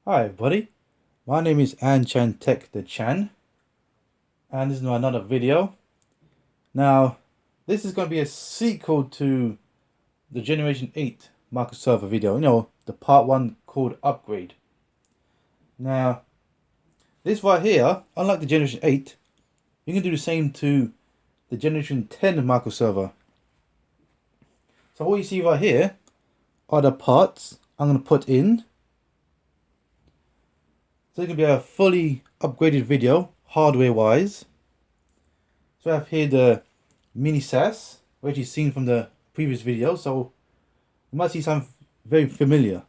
Hi everybody, my name is Chan Tech the Chan, and this is another video. Now, this is going to be a sequel to the Generation 8 MicroServer video, the part 1 called Upgrade. Now, this right here, unlike the Generation 8, you can do the same to the Generation 10 MicroServer. So what you see right here are the parts I'm going to put in. So it's going to be a fully upgraded video, hardware-wise. So I have here the Mini-SAS, which you've seen from the previous video, so you might see something very familiar.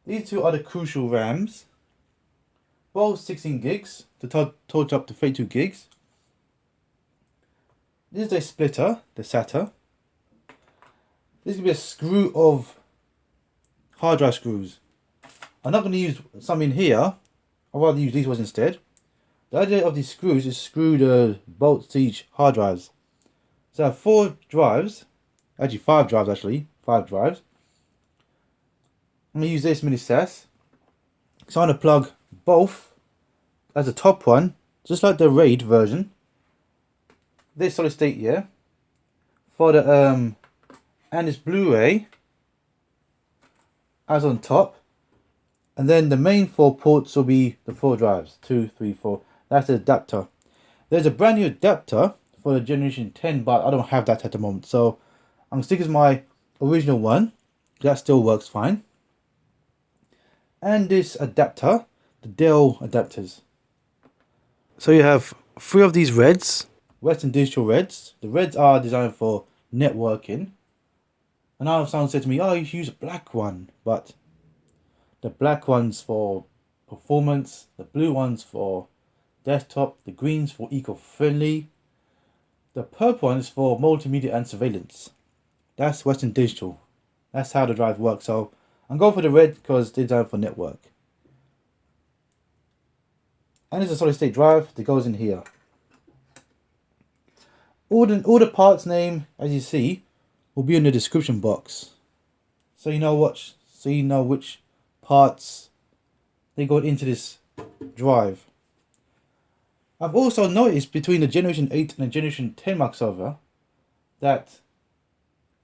These two are the crucial RAMs, both 16 gigs to total up to 32 gigs. This is a splitter, the SATA. This is going to be a screw of hard drive screws. I'm not going to use some in here, I'd rather use these ones instead. The idea of these screws is screw the bolts to each hard drives. So I have 4 drives, actually 5 drives 5 drives. I'm going to use this Mini-SAS. So I'm going to plug both as the top one, just like the RAID version. This solid state here. For the and this Blu-ray as on top. And then the main 4 ports will be the 4 drives, 2, 3, 4. That's the adapter. There's a brand new adapter for the Generation 10, but I don't have that at the moment. So I'm going to stick with my original one. That still works fine. And this adapter, the Dell adapters. So you have 3 of these reds, Western Digital reds. The reds are designed for networking. And now someone said to me, oh, you should use a black one. But the black one's for performance, the blue one's for desktop, the green's for eco-friendly, the purple one is for multimedia and surveillance. That's Western Digital. That's how the drive works. So I'm going for the red because they're designed for network. And it's a solid state drive that goes in here. All the parts name, as you see, will be in the description box. So you know which parts they go into this drive. I've also noticed between the Generation 8 and the Generation 10 MicroServer that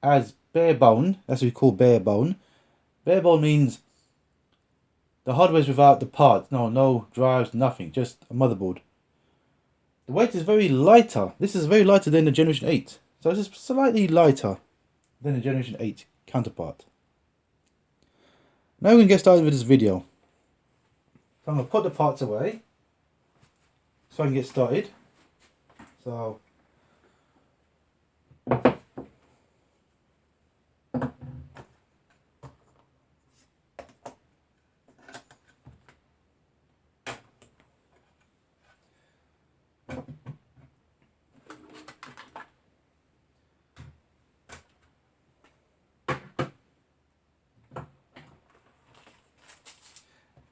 as bare bone, that's what we call bare bone. Bare bone means the hardware is without the parts, no drives, nothing, just a motherboard. The weight is very lighter. This is very lighter than the Generation 8. So it's just slightly lighter than the Generation 8 counterpart. Now we can get started with this video. So I'm going to put the parts away so I can get started. So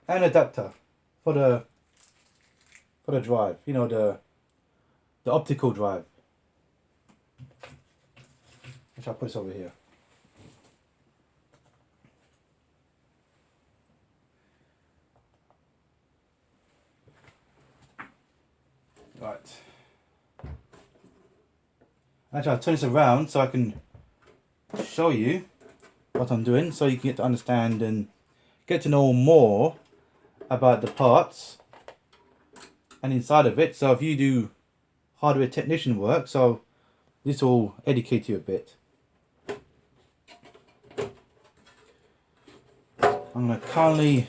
an adapter for the drive, the optical drive. Which I'll put this over here. Right. Actually, I'll turn this around so I can show you what I'm doing, so you can get to understand and get to know more about the parts and inside of it. So if you do hardware technician work, so this will educate you a bit. I'm going to kindly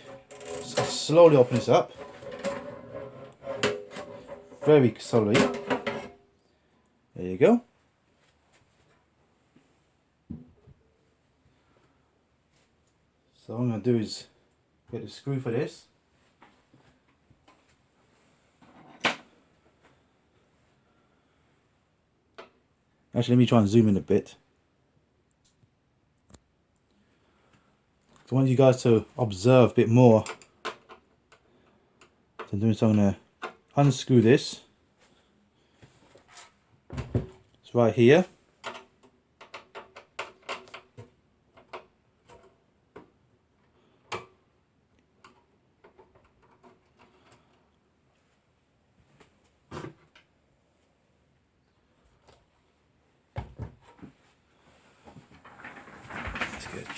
slowly open this up, very slowly. There you go. So what I'm going to do is get the screw for this. Actually, let me try and zoom in a bit. So I want you guys to observe a bit more. So I'm doing, so I'm going to unscrew this. It's right here.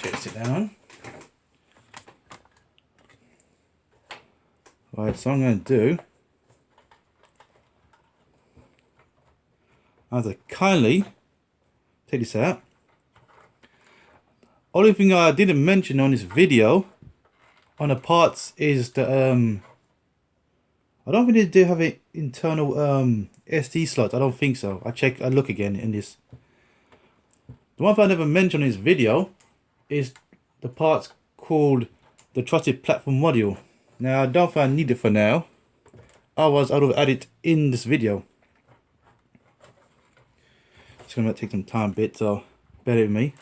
Okay, sit down. Right, so I'm going to do, I have to kindly take this out. Only thing I didn't mention on this video on the parts is the I don't think they do have an internal SD slot. I don't think so. I look again in this. The one thing I never mentioned in this video is the parts called the Trusted Platform Module. Now I don't think I need it for now. Otherwise I would have added it in this video. It's gonna take some time a bit, so bear with me.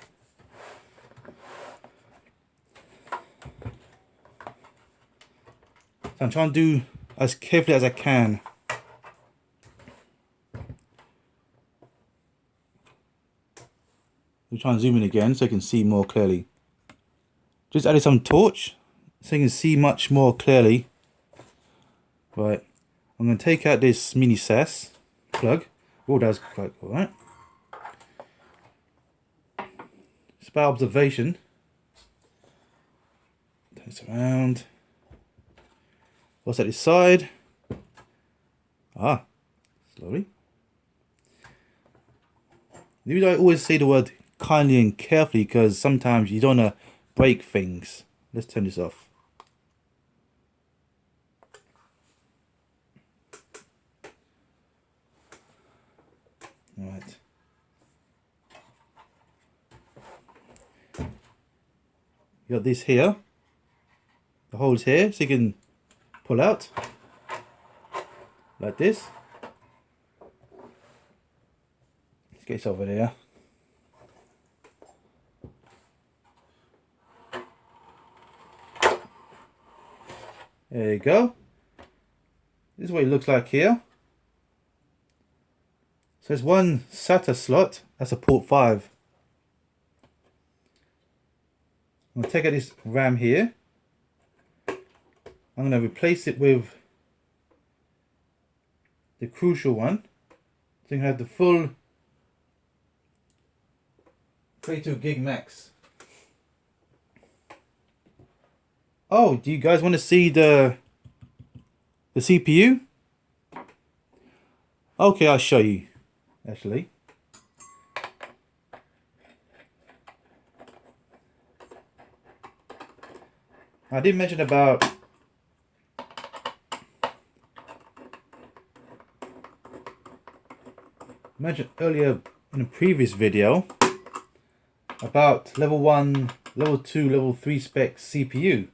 So I'm trying to do as carefully as I can. We'll try and zoom in again so you can see more clearly. Just added some torch so you can see much more clearly. Right, I'm going to take out this Mini-SAS plug. Oh, that's quite cool, right? It's about observation. Turn this around. What's at this side? Ah, slowly. The reason I always say the word kindly and carefully because sometimes you don't want to break things. Let's turn this off. Alright. You got this here. The holes here so you can pull out like this. Let's get this over there. There you go. This is what it looks like here. So there's one SATA slot, that's a port 5. I'm going to take out this RAM here. I'm going to replace it with the crucial one. So you can have the full 32 gig max. Oh, do you guys want to see the CPU? Okay, I'll show you actually. I did mention earlier in a previous video about level 1, level 2, level 3 spec CPU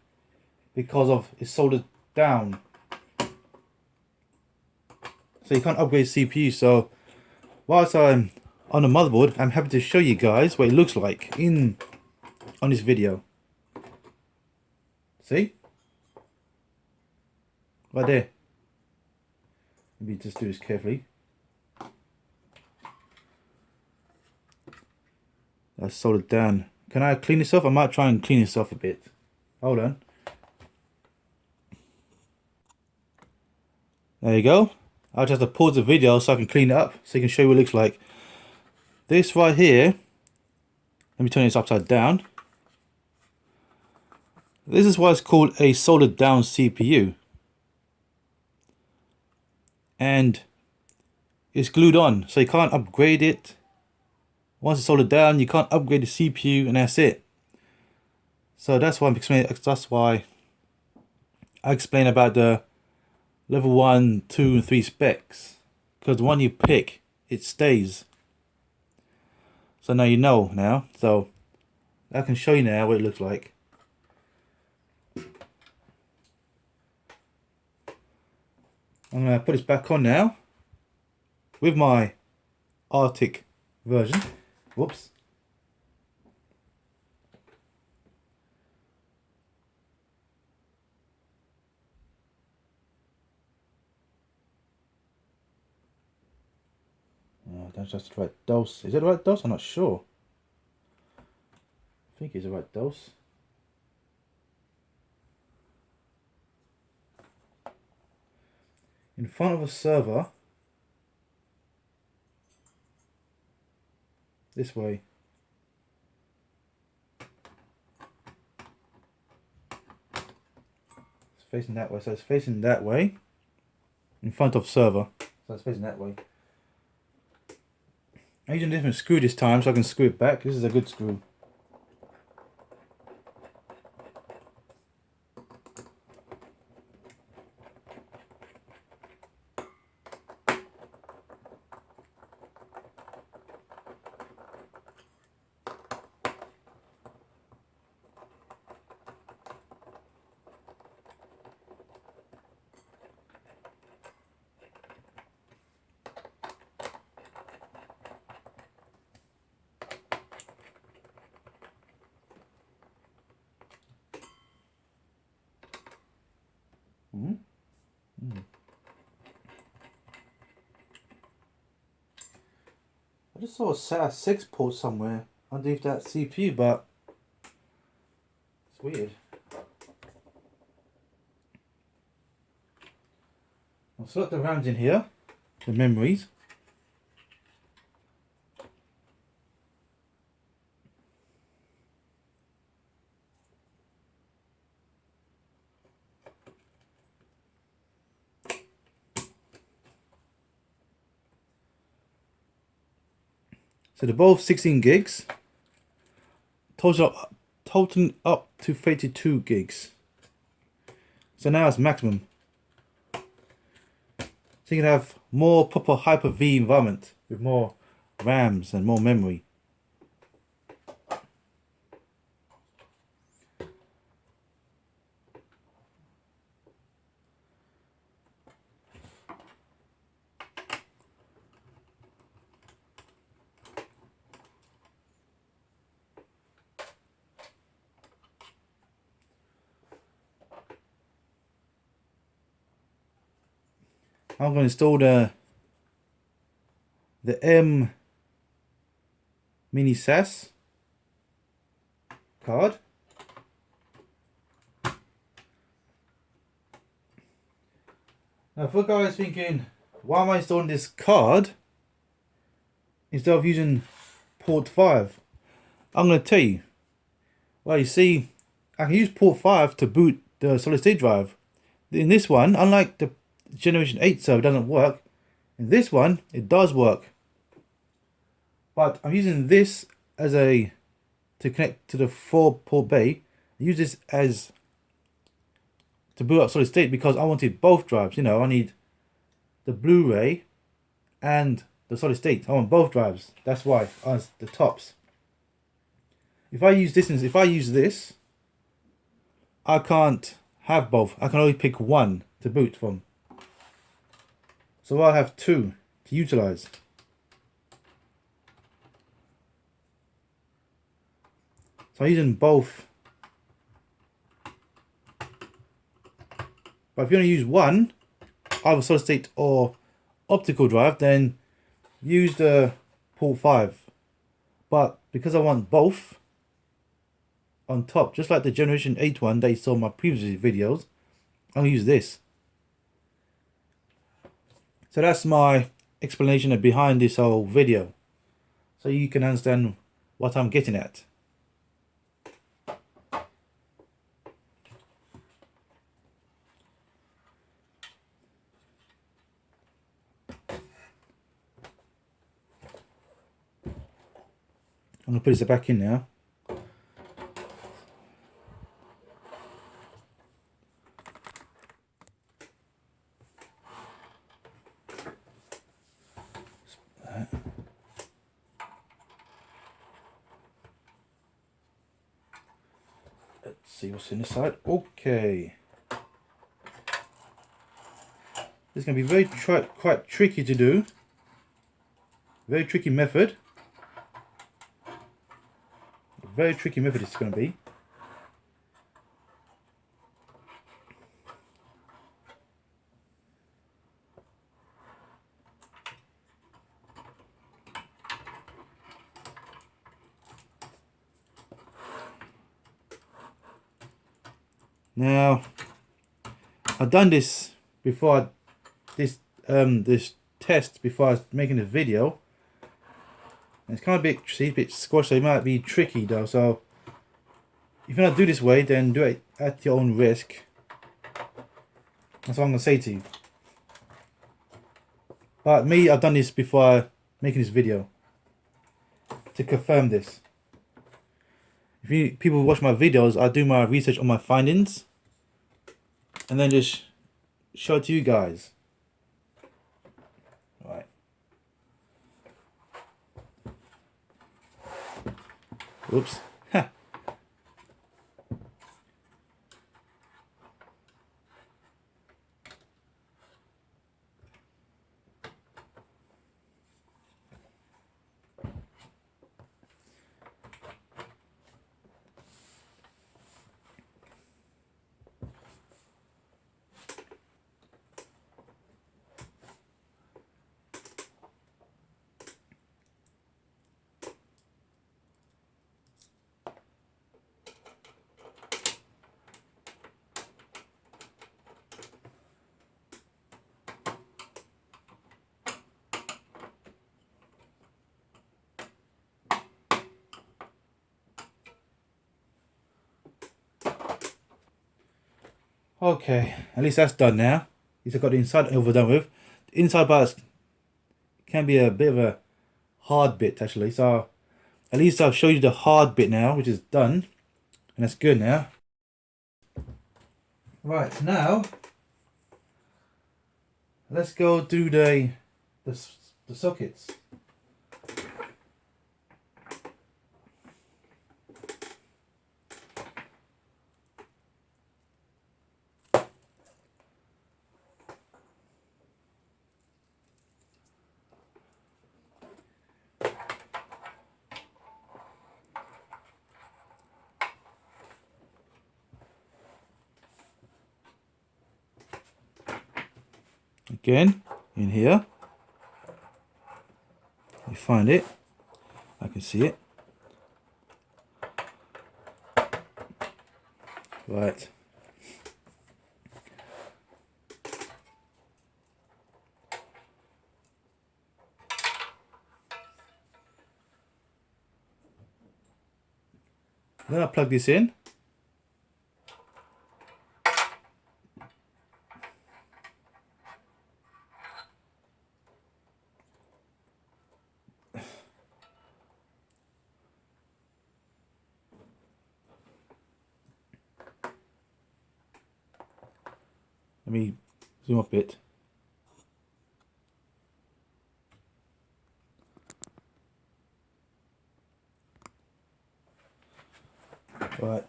because of it's soldered down. So you can't upgrade CPU. So whilst I'm on the motherboard, I'm happy to show you guys what it looks like on this video. See? Right there. Maybe just do this carefully. That's soldered down. Can I clean this off? I might try and clean this off a bit. Hold on. There you go. I'll just have to pause the video so I can clean it up so you can show you what it looks like. This right here, let me turn this upside down. This is why it's called a soldered down CPU. And it's glued on, so you can't upgrade it. Once it's soldered down, you can't upgrade the CPU and that's it. So that's why I explain about the level 1, 2 and 3 specs. Because the one you pick, it stays. So now you know now. So I can show you now what it looks like. I'm going to put this back on now with my Arctic version. Whoops. Oh, that's just the right dose. Is it the right dose? I'm not sure. I think it's the right dose. In front of a server, this way. facing that way, so it's facing that way in front of server, so it's facing that way. I'm using a different screw this time so I can screw it back. This is a good screw. I just saw a SATA 6 port somewhere underneath that CPU, but it's weird. I'll slot the RAMs in here, the memories. So they're both 16 gigs, totaling up to 32 gigs. So now it's maximum. So you can have more proper Hyper-V environment with more RAMs and more memory. I'm going to install the Mini-SAS card. Now for guys thinking, why am I installing this card instead of using port 5? I'm going to tell you. Well, you see, I can use port 5 to boot the solid state drive. In this one, unlike the Generation 8 server, doesn't work. In this one, it does work. But I'm using this as to connect to the 4-port bay. I use this as to boot up solid state because I wanted both drives. You know, I need the Blu-ray and the solid state. I want both drives. That's why as the tops. If I use this, I can't have both. I can only pick one to boot from. So I'll have two to utilize. So I'm using both. But if you only use one, either solid state or optical drive, then use the port 5. But because I want both on top, just like the Generation 8 one that you saw in my previous videos, I'm going to use this. So that's my explanation behind this whole video, so you can understand what I'm getting at. I'm going to put this back in now. Let's see what's in the side. Okay. This is going to be very quite tricky to do. Very tricky method. Very tricky method it's going to be. Now, I've done this before, this test before I was making the video. And it's kind of a bit squashed, so it might be tricky though. So if you want to do this way, then do it at your own risk. That's what I'm gonna say to you. But me, I've done this before making this video to confirm this. If you people watch my videos, I do my research on my findings and then just show it to you guys. Right. Oops. Okay, at least that's done now. At least I've got the inside over done with. The inside part can be a bit of a hard bit actually, so at least I've showed you the hard bit now, which is done, and that's good now. Right, now let's go do the sockets. Again, in here, you find it. I can see it. Right. Then I plug this in. Let me zoom up a bit. Right.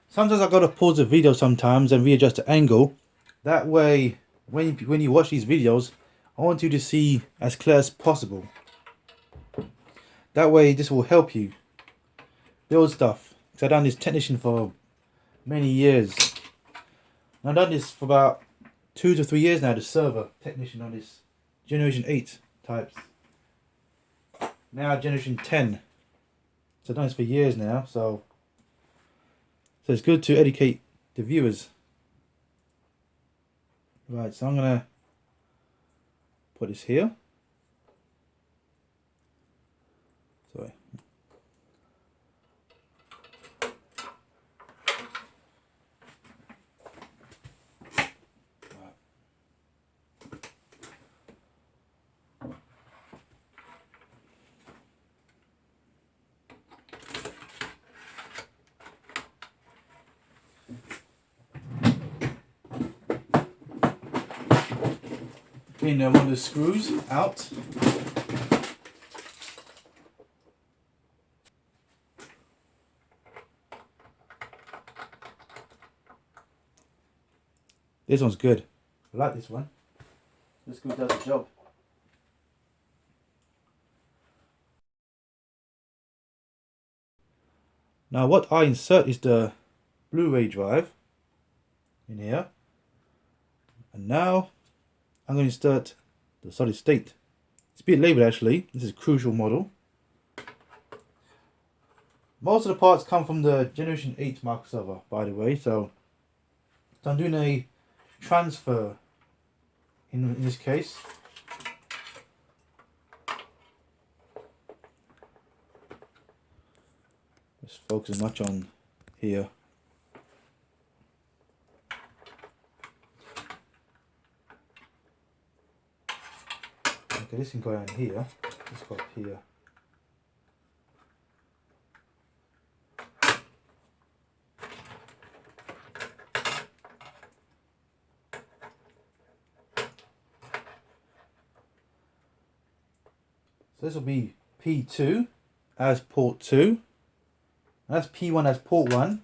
Sometimes I've got to pause the video sometimes and readjust the angle. That way, when you watch these videos, I want you to see as clear as possible. That way, this will help you build stuff. Because I've done this technician for many years. And I've done this for about 2 to 3 years now, the server technician on this Generation 8 types. Now Generation 10. So I've done this for years now, so it's good to educate the viewers. Right, so I'm gonna put this here. Sorry. Getting one of the screws out. This one's good. I like this one. This screw does the job. Now what I insert is the Blu-ray drive in here. And now I'm going to insert the solid state. It's a bit labeled actually. This is a crucial model. Most of the parts come from the Generation 8 MicroServer, by the way. So I'm doing a transfer in this case. Just focus much on here. Okay, this can go down here. Let's go up here. So this will be P2 as port 2. That's P1 as port 1.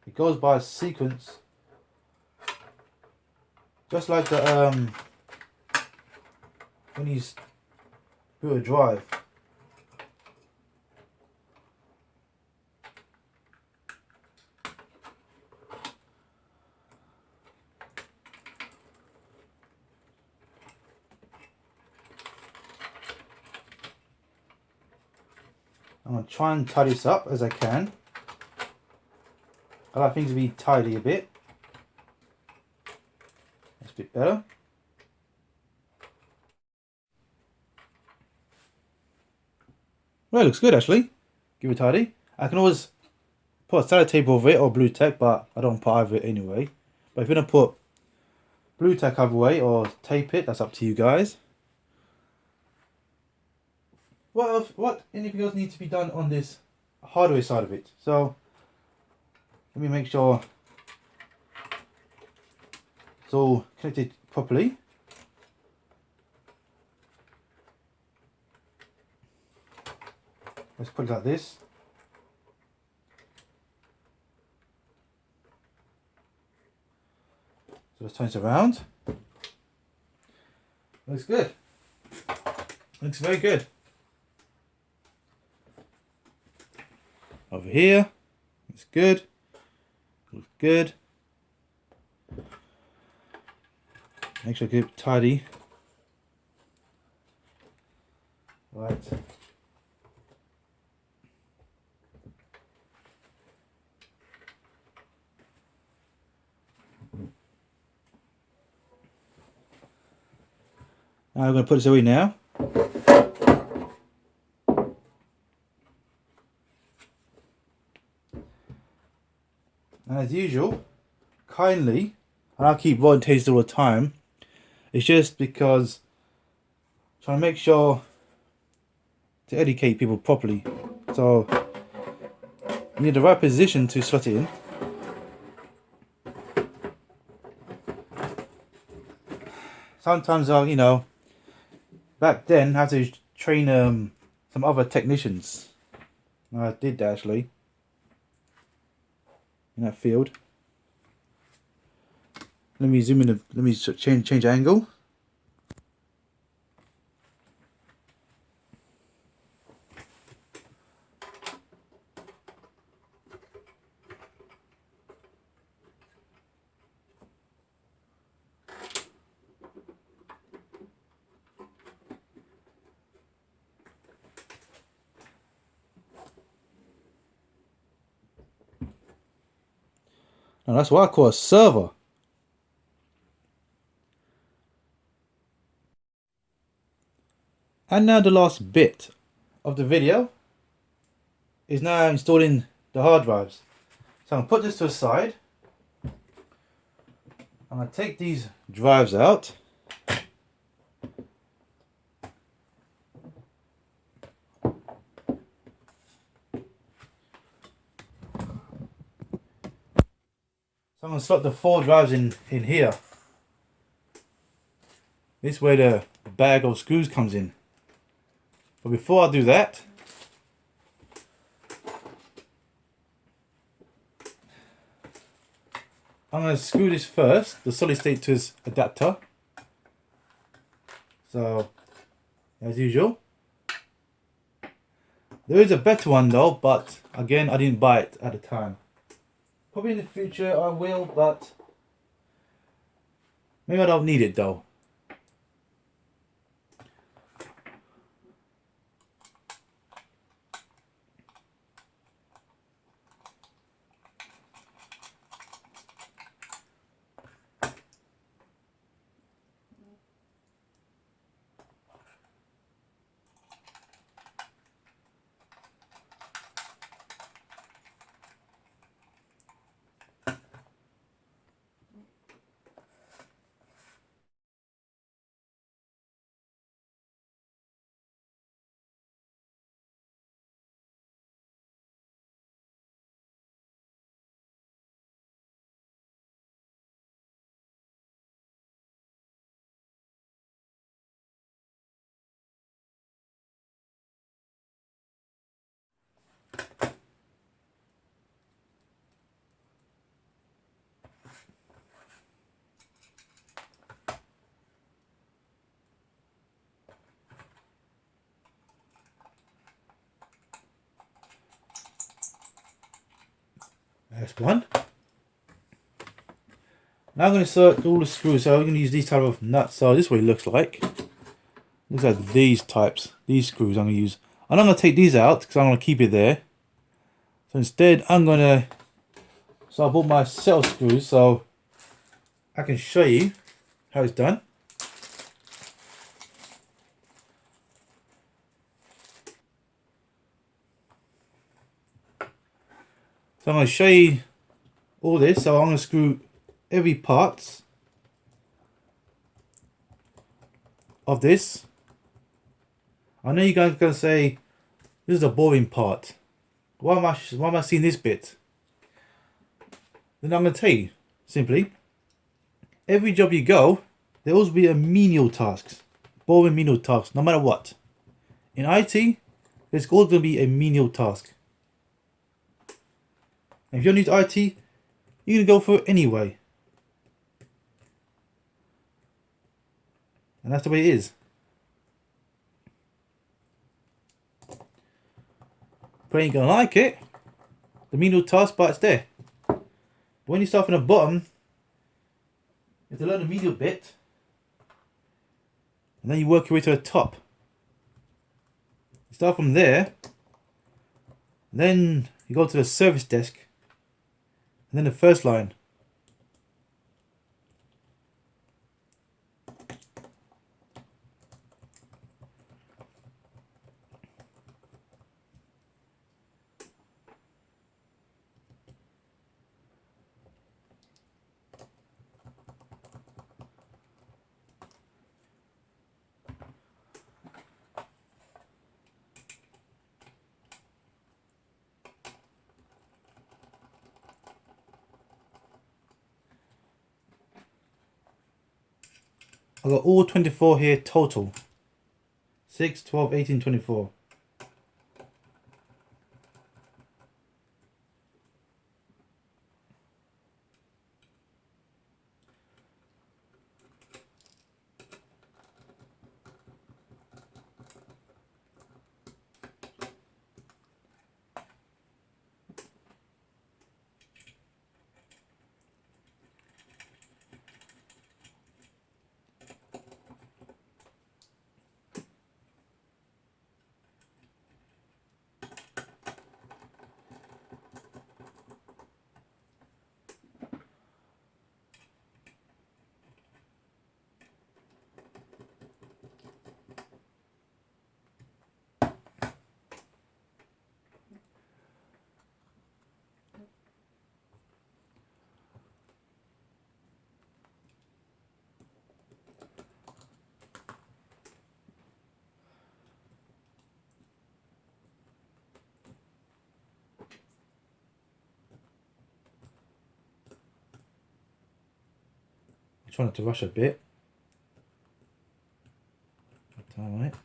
It goes by sequence, just like the when you boot a drive. I'm going to try and tidy this up as I can. I like things to be tidy a bit. That's a bit better. Well, it looks good actually. Give it tidy. I can always put a SATA tape over it or blue tack, but I don't put either anyway. But if you're going to put blue tack either way or tape it, that's up to you guys. What anything else needs to be done on this hardware side of it? So let me make sure it's all connected properly. Let's put it like this. So let's turn it around. Looks good. Looks very good. Over here, it's good. Looks good. Make sure I keep it tidy. Right. Now I'm going to put this away now. And as usual, kindly, and I'll keep rotating all the time, it's just because I'm trying to make sure to educate people properly. So you need the right position to slot it in. Sometimes you know, back then I had to train some other technicians. I did that actually in that field. Let me zoom in. Let me change angle. Now that's what I call a server. And now the last bit of the video is now installing the hard drives. So I'm going to put this to the side. I'm going to take these drives out. So I'm going to slot the 4 drives in here. This is where the bag of screws comes in. But before I do that, I'm going to screw this first, the solid state to this adapter. So, as usual. There is a better one though, but again, I didn't buy it at the time. Probably in the future I will, but maybe I don't need it though. That's one. Now I'm going to insert all the screws. So I'm going to use these type of nuts. So this is what it looks like. Looks like these types. These screws I'm going to use. And I'm going to take these out because I'm going to keep it there. So instead I'm going to... So I bought my set of screws so I can show you how it's done. So I'm going to show you all this. So I'm going to screw every part of this. I know you guys are going to say, this is a boring part. Why am I seeing this bit? Then I'm going to tell you, simply, every job you go, there will always be a menial tasks. Boring menial tasks, no matter what. In IT, there's always going to be a menial task. And if you're new to IT, you're going to go for it anyway. And that's the way it is. But you ain't going to like it. The menial task part's there. But when you start from the bottom, you have to learn the menial bit. And then you work your way to the top. You start from there. Then you go to the service desk. And then the first line. I've got all 24 here total. 6, 12, 18, 24. Try not to rush a bit. Alright.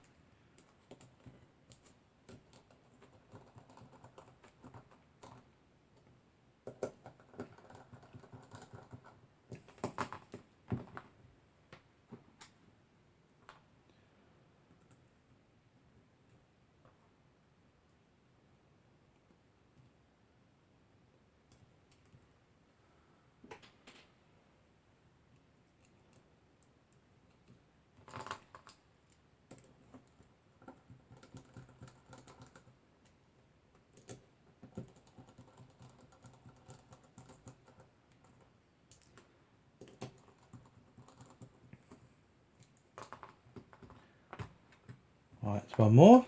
Alright, so one more.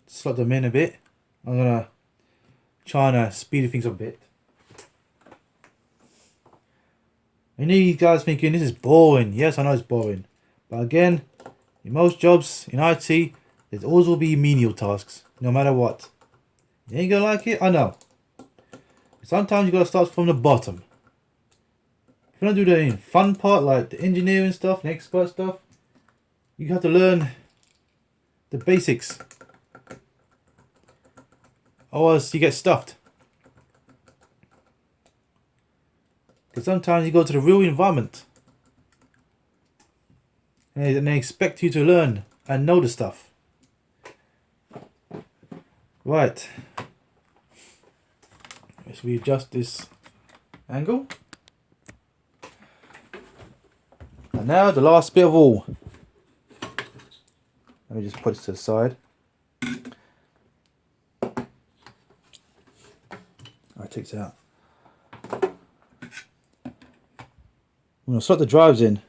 Slot them in a bit. I'm gonna try and speed things up a bit. I know you guys thinking this is boring. Yes, I know it's boring. But again, in most jobs in IT, there's always will be menial tasks, no matter what. You ain't gonna like it, I know. Sometimes you gotta start from the bottom. If you want to do the fun part, like the engineering stuff, the expert stuff, you have to learn the basics. Or else you get stuffed. Because sometimes you go to the real environment and they expect you to learn and know the stuff. Right. Let's readjust this angle. And now the last bit of all. Let me just put it to the side. I take it out. I'm going to slot the drives in.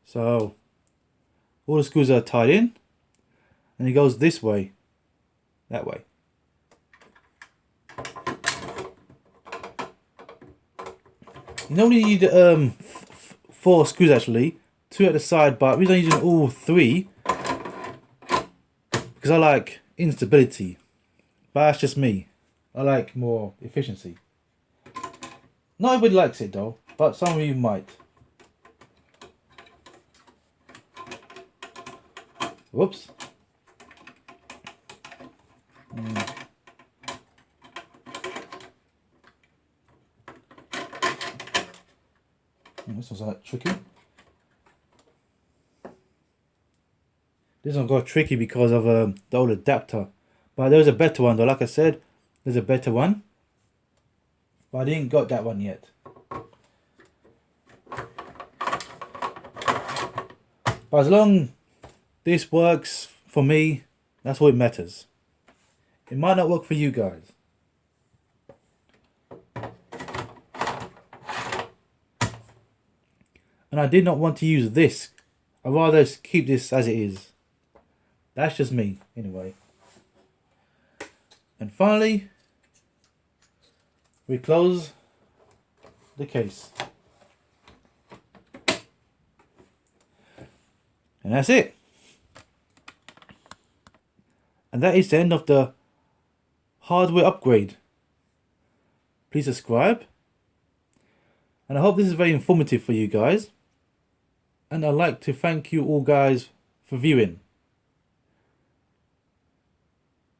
So all the screws are tied in, and it goes this way, that way. You normally need 4 screws actually, 2 at the side, but the reason I'm using all 3 because I like instability. But that's just me. I like more efficiency. Not everybody likes it though, but some of you might. Whoops. This was like tricky. This one got tricky because of the old adapter. But there's a better one though. Like I said, there's a better one. But I didn't got that one yet. But as long this works for me, that's all it matters. It might not work for you guys. And I did not want to use this. I'd rather keep this as it is. That's just me, anyway. And finally, we close the case. And that's it. And that is the end of the hardware upgrade. Please subscribe. And I hope this is very informative for you guys. And I'd like to thank you all guys for viewing.